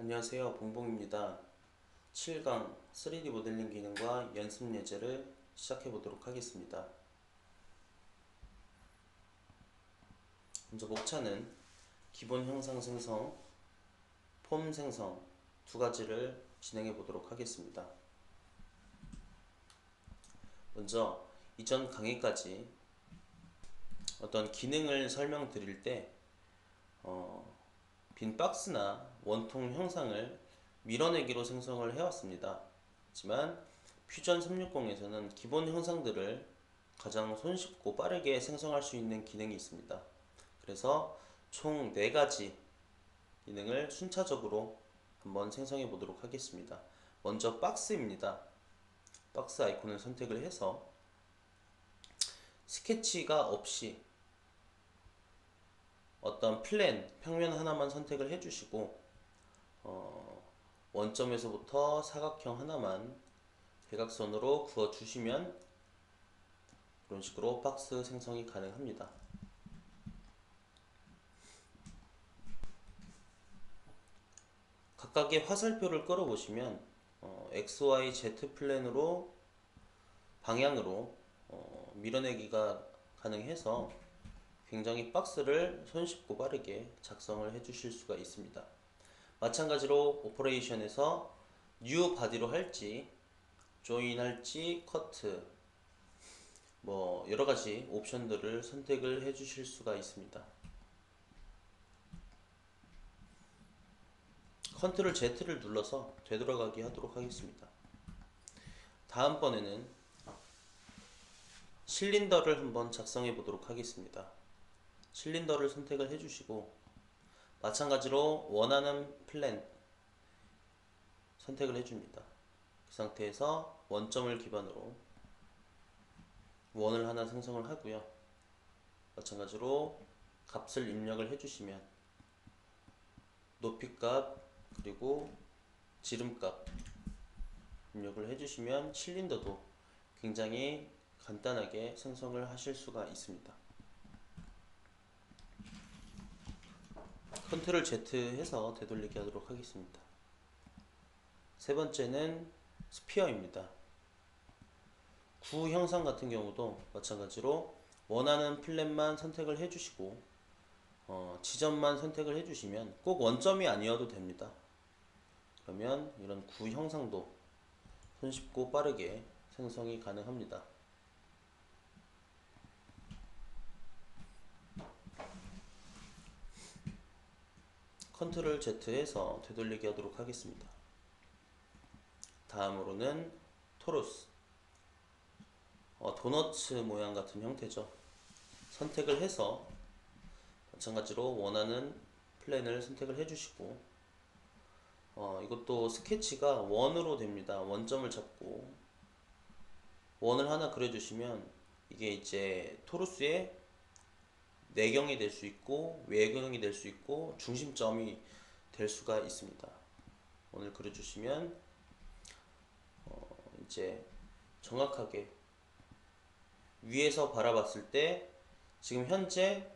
안녕하세요. 봉봉입니다. 7강 3D 모델링 기능과 연습 예제를 시작해 보도록 하겠습니다. 먼저 목차는 기본 형상 생성, 폼 생성 두 가지를 진행해 보도록 하겠습니다. 먼저 이전 강의까지 어떤 기능을 설명드릴 때 빈 박스나 원통 형상을 밀어내기로 생성을 해왔습니다. 하지만 퓨전 360에서는 기본 형상들을 가장 손쉽고 빠르게 생성할 수 있는 기능이 있습니다. 그래서 총 4가지 기능을 순차적으로 한번 생성해 보도록 하겠습니다. 먼저 박스입니다. 박스 아이콘을 선택을 해서 스케치가 없이 어떤 플랜, 평면 하나만 선택을 해주시고 원점에서부터 사각형 하나만 대각선으로 그어주시면 이런 식으로 박스 생성이 가능합니다. 각각의 화살표를 끌어보시면 X, Y, Z 플랜으로 방향으로 밀어내기가 가능해서 굉장히 박스를 손쉽고 빠르게 작성을 해주실 수가 있습니다. 마찬가지로 오퍼레이션에서 뉴 바디로 할지 조인 할지 커트 여러가지 옵션들을 선택을 해주실 수가 있습니다. 컨트롤 Z를 눌러서 되돌아가기 하도록 하겠습니다. 다음번에는 실린더를 한번 작성해 보도록 하겠습니다. 실린더를 선택을 해주시고 마찬가지로 원하는 플랜 선택을 해줍니다. 그 상태에서 원점을 기반으로 원을 하나 생성을 하고요. 마찬가지로 값을 입력을 해주시면 높이값 그리고 지름값 입력을 해주시면 실린더도 굉장히 간단하게 생성을 하실 수가 있습니다. 컨트롤 Z 해서 되돌리기 하도록 하겠습니다. 세 번째는 스피어입니다. 구 형상 같은 경우도 마찬가지로 원하는 플랜만 선택을 해주시고 지점만 선택을 해주시면 꼭 원점이 아니어도 됩니다. 그러면 이런 구 형상도 손쉽고 빠르게 생성이 가능합니다. 컨트롤 Z 해서 되돌리기 하도록 하겠습니다. 다음으로는 토루스 도너츠 모양 같은 형태죠. 선택을 해서 마찬가지로 원하는 플랜을 선택을 해주시고 이것도 스케치가 원으로 됩니다. 원점을 잡고 원을 하나 그려주시면 이게 이제 토루스의 내경이 될 수 있고 외경이 될 수 있고 중심점이 될 수가 있습니다. 원을 그려주시면 이제 정확하게 위에서 바라봤을 때 지금 현재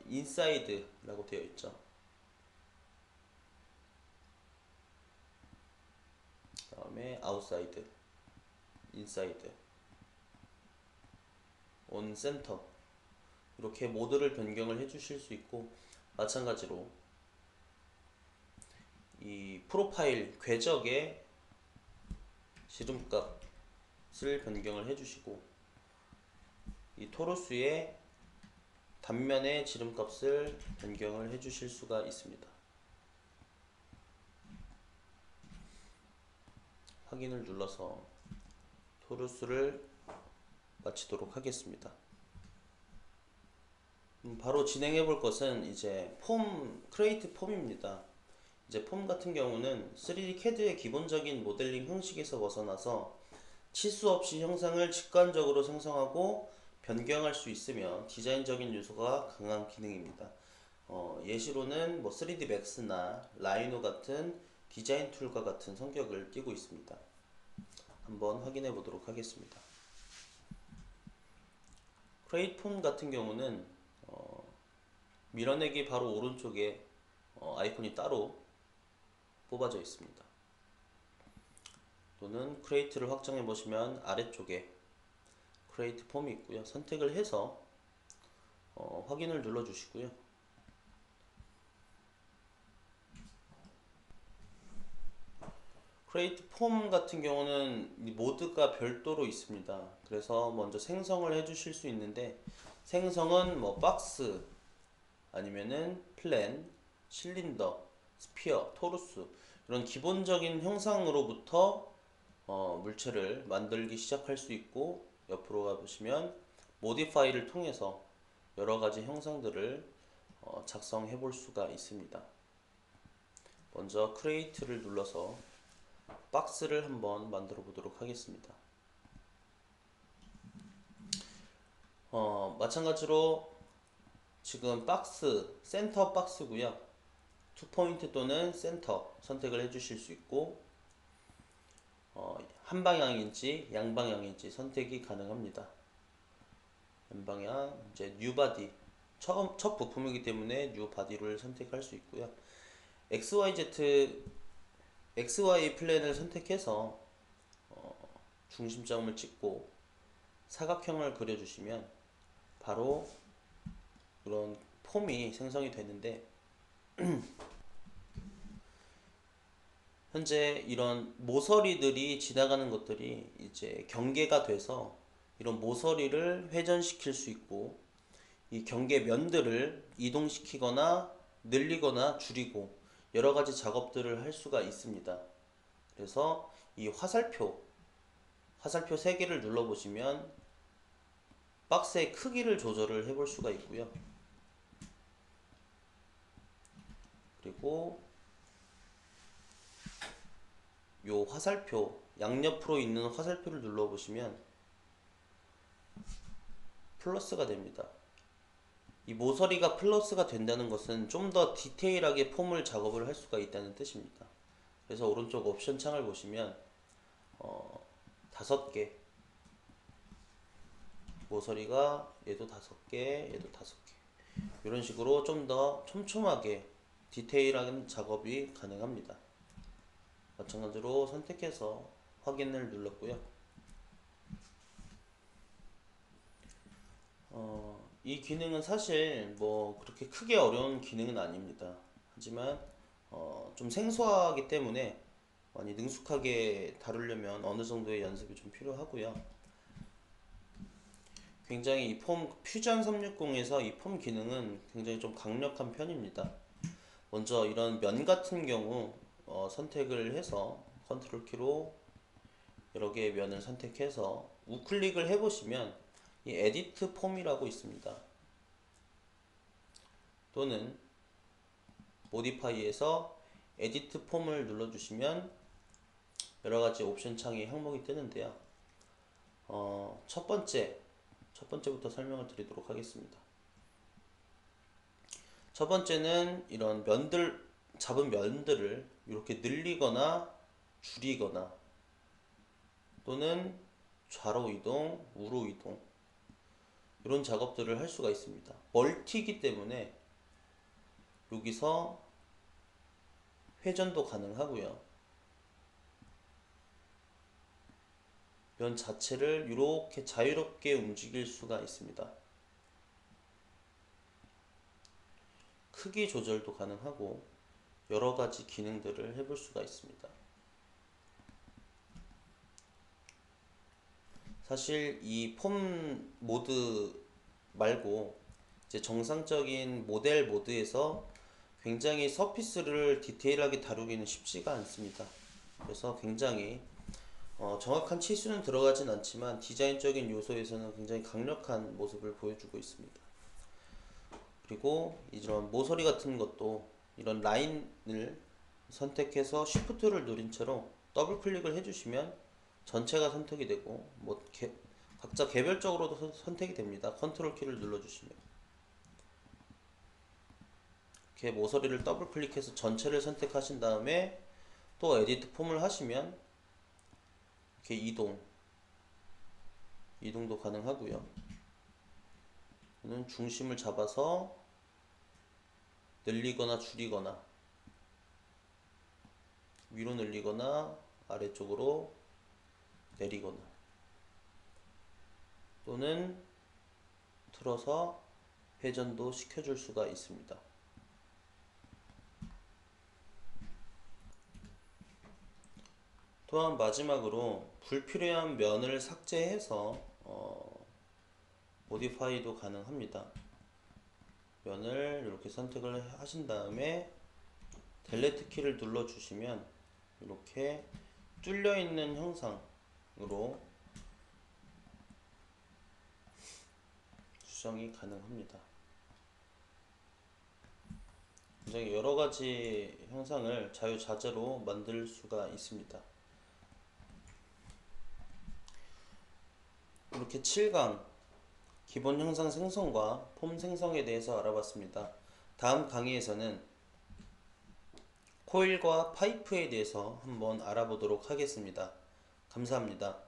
인사이드라고 되어 있죠. 다음에 아웃사이드, 인사이드, 온 센터 이렇게 모드를 변경을 해주실 수 있고 마찬가지로 이 프로파일 궤적의 지름값을 변경을 해주시고 이 토루스의 단면의 지름값을 변경을 해주실 수가 있습니다. 확인을 눌러서 토루스를 마치도록 하겠습니다. 바로 진행해 볼 것은 이제 크레이트 폼입니다. 이제 폼 같은 경우는 3D CAD의 기본적인 모델링 형식에서 벗어나서 치수 없이 형상을 직관적으로 생성하고 변경할 수 있으며 디자인적인 요소가 강한 기능입니다. 예시로는 3D 맥스나 라이노 같은 디자인 툴과 같은 성격을 띠고 있습니다. 한번 확인해 보도록 하겠습니다. 크레이트 폼 같은 경우는 밀어내기 바로 오른쪽에 아이콘이 따로 뽑아져 있습니다. 또는 크리에이트를 확장해 보시면 아래쪽에 크리에이트 폼이 있고요. 선택을 해서 확인을 눌러 주시고요. 크리에이트 폼 같은 경우는 이 모드가 별도로 있습니다. 그래서 먼저 생성을 해 주실 수 있는데, 생성은 뭐 박스 아니면은 플랜, 실린더, 스피어, 토루스 이런 기본적인 형상으로부터 물체를 만들기 시작할 수 있고, 옆으로 가보시면 모디파이를 통해서 여러 가지 형상들을 작성해 볼 수가 있습니다. 먼저 크리에이트를 눌러서 박스를 한번 만들어 보도록 하겠습니다. 마찬가지로 지금 박스, 센터 박스고요. 투포인트 또는 센터 선택을 해 주실 수 있고, 한 방향인지 양방향인지 선택이 가능합니다. 양방향, 이제 뉴 바디, 첫 부품이기 때문에 뉴 바디를 선택할 수 있고요. XY 플랜을 선택해서 중심점을 찍고 사각형을 그려주시면 바로 그런 폼이 생성이 되는데, 현재 이런 모서리들이 지나가는 것들이 이제 경계가 돼서 이런 모서리를 회전시킬 수 있고, 이 경계 면들을 이동시키거나 늘리거나 줄이고 여러 가지 작업들을 할 수가 있습니다. 그래서 이 화살표 3개를 눌러보시면 박스의 크기를 조절을 해볼 수가 있고요. 그리고 요 화살표, 양옆으로 있는 화살표를 눌러보시면 플러스가 됩니다. 이 모서리가 플러스가 된다는 것은 좀 더 디테일하게 폼을 작업을 할 수가 있다는 뜻입니다. 그래서 오른쪽 옵션 창을 보시면 5개, 모서리가 얘도 5개, 얘도 5개, 이런 식으로 좀 더 촘촘하게 디테일한 작업이 가능합니다. 마찬가지로 선택해서 확인을 눌렀고요. 이 기능은 사실 뭐 그렇게 크게 어려운 기능은 아닙니다. 하지만 좀 생소하기 때문에 많이 능숙하게 다루려면 어느 정도의 연습이 좀 필요하고요. 굉장히 이 폼 퓨전 360에서 이 폼 기능은 굉장히 좀 강력한 편입니다. 먼저 이런 면 같은 경우 선택을 해서 컨트롤 키로 여러 개의 면을 선택해서 우클릭을 해보시면 이 에디트 폼이라고 있습니다. 또는 모디파이에서 에디트 폼을 눌러주시면 여러가지 옵션 창에 항목이 뜨는데요. 첫 번째부터 설명을 드리도록 하겠습니다. 첫 번째는 이런 잡은 면들을 이렇게 늘리거나 줄이거나 또는 좌로 이동, 우로 이동 이런 작업들을 할 수가 있습니다. 멀티이기 때문에 여기서 회전도 가능하고요. 면 자체를 이렇게 자유롭게 움직일 수가 있습니다. 크기 조절도 가능하고 여러 가지 기능들을 해볼 수가 있습니다. 사실 이 폼 모드 말고 이제 정상적인 모델 모드에서 굉장히 서피스를 디테일하게 다루기는 쉽지가 않습니다. 그래서 굉장히 정확한 치수는 들어가진 않지만 디자인적인 요소에서는 굉장히 강력한 모습을 보여주고 있습니다. 그리고 이런 모서리 같은 것도 이런 라인을 선택해서 쉬프트를 누린 채로 더블 클릭을 해주시면 전체가 선택이 되고 각자 개별적으로도 선택이 됩니다. 컨트롤 키를 눌러주시면 이렇게 모서리를 더블 클릭해서 전체를 선택하신 다음에 또 에디트 폼을 하시면 이렇게 이동도 가능하고요. 또는 중심을 잡아서 늘리거나 줄이거나 위로 늘리거나 아래쪽으로 내리거나 또는 틀어서 회전도 시켜줄 수가 있습니다. 또한 마지막으로 불필요한 면을 삭제해서 모디파이도 가능합니다. 면을 이렇게 선택을 하신 다음에 델레트 키를 눌러 주시면 이렇게 뚫려 있는 형상으로 수정이 가능합니다. 굉장히 여러 가지 형상을 자유자재로 만들 수가 있습니다. 이렇게 7강 기본 형상 생성과 폼 생성에 대해서 알아봤습니다. 다음 강의에서는 코일과 파이프에 대해서 한번 알아보도록 하겠습니다. 감사합니다.